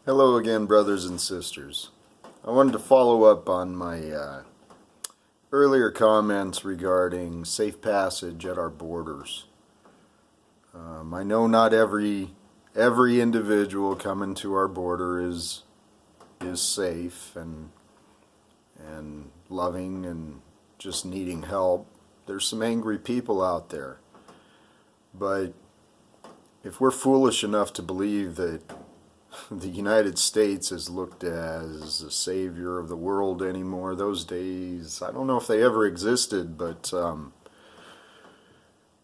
Hello again, brothers and sisters. I wanted to follow up on my earlier comments regarding safe passage at our borders. I know not every individual coming to our border is safe and loving and just needing help. There's some angry people out there. But if we're foolish enough to believe that the United States is looked as a savior of the world anymore, those days, I don't know if they ever existed, but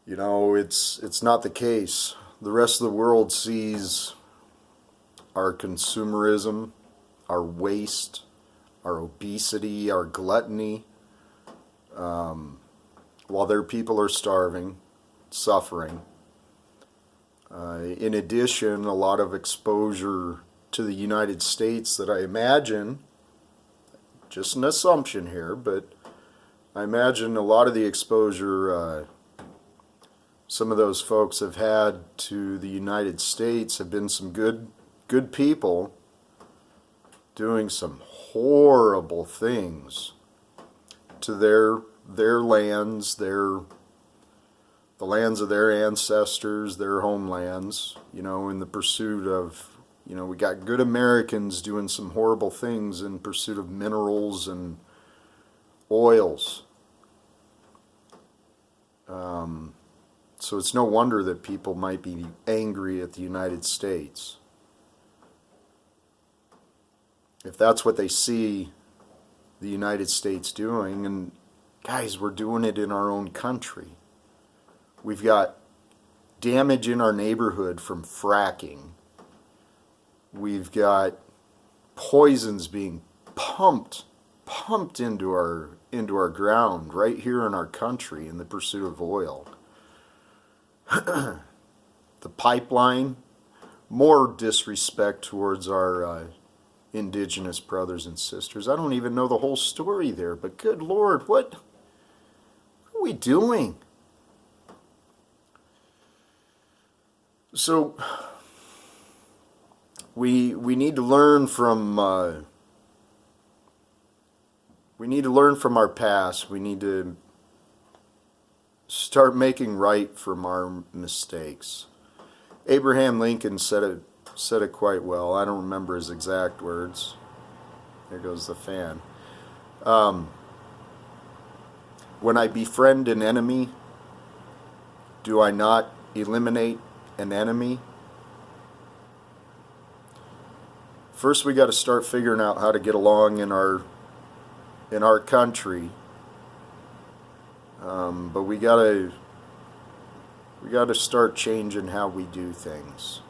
it's not the case. The rest of the world sees our consumerism, our waste, our obesity, our gluttony, while their people are starving, suffering. In addition, a lot of exposure to the United States that I imagine, just an assumption here, but I imagine a lot of the exposure some of those folks have had to the United States have been some good people doing some horrible things to their lands, the lands of their ancestors, their homelands, in the pursuit of, we got good Americans doing some horrible things in pursuit of minerals and oils. So it's no wonder that people might be angry at the United States. If that's what they see the United States doing, and guys, we're doing it in our own country. We've got damage in our neighborhood from fracking. We've got poisons being pumped into our ground right here in our country in the pursuit of oil. The pipeline, more disrespect towards our indigenous brothers and sisters. I don't even know the whole story there, but good Lord, what are we doing? So we need to learn from our past. We need to start making right from our mistakes. Abraham Lincoln said it quite well. I don't remember his exact words. There goes the fan. When I befriend an enemy, do I not eliminate an enemy? First, we got to start figuring out how to get along in our country. But we got to start changing how we do things.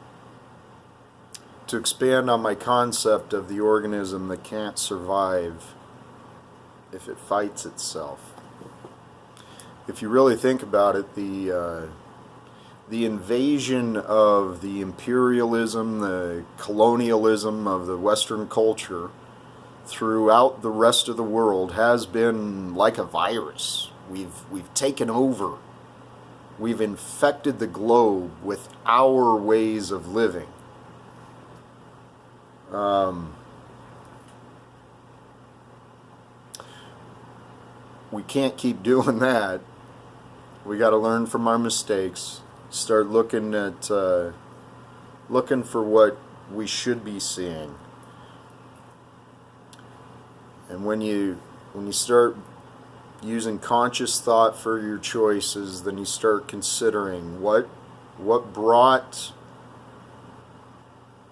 To expand on my concept of the organism that can't survive if it fights itself. If you really think about it, the invasion of the imperialism, the colonialism of the Western culture throughout the rest of the world has been like a virus. We've taken over. We've infected the globe with our ways of living. We can't keep doing that. We got to learn from our mistakes. Start looking for what we should be seeing. And when you start using conscious thought for your choices, then you start considering what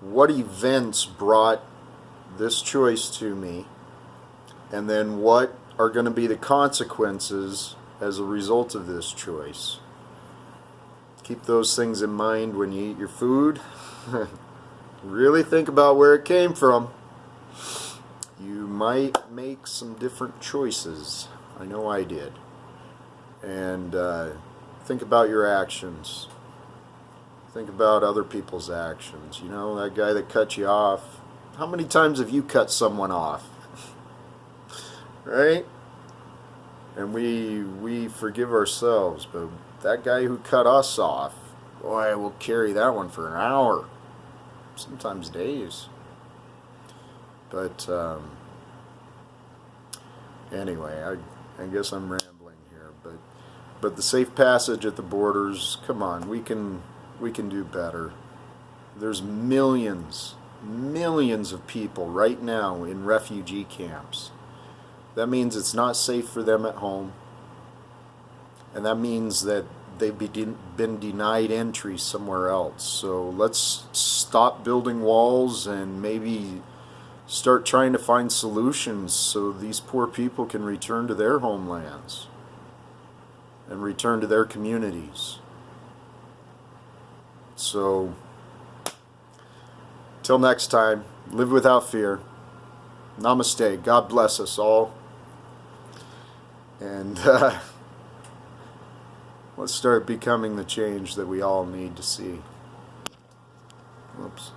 events brought this choice to me, and then what are going to be the consequences as a result of this choice. Keep those things in mind when you eat your food. Really think about where it came from. You might make some different choices. I know I did. And think about your actions. Think about other people's actions. That guy that cut you off. How many times have you cut someone off? Right? And we forgive ourselves, but that guy who cut us off, boy, we'll carry that one for an hour, sometimes days. But anyway, I guess I'm rambling here. But the safe passage at the borders, come on, we can do better. There's millions of people right now in refugee camps. That means it's not safe for them at home. And that means that they've been denied entry somewhere else. So let's stop building walls and maybe start trying to find solutions so these poor people can return to their homelands and return to their communities. So, till next time, live without fear. Namaste. God bless us all. And let's start becoming the change that we all need to see. Whoops.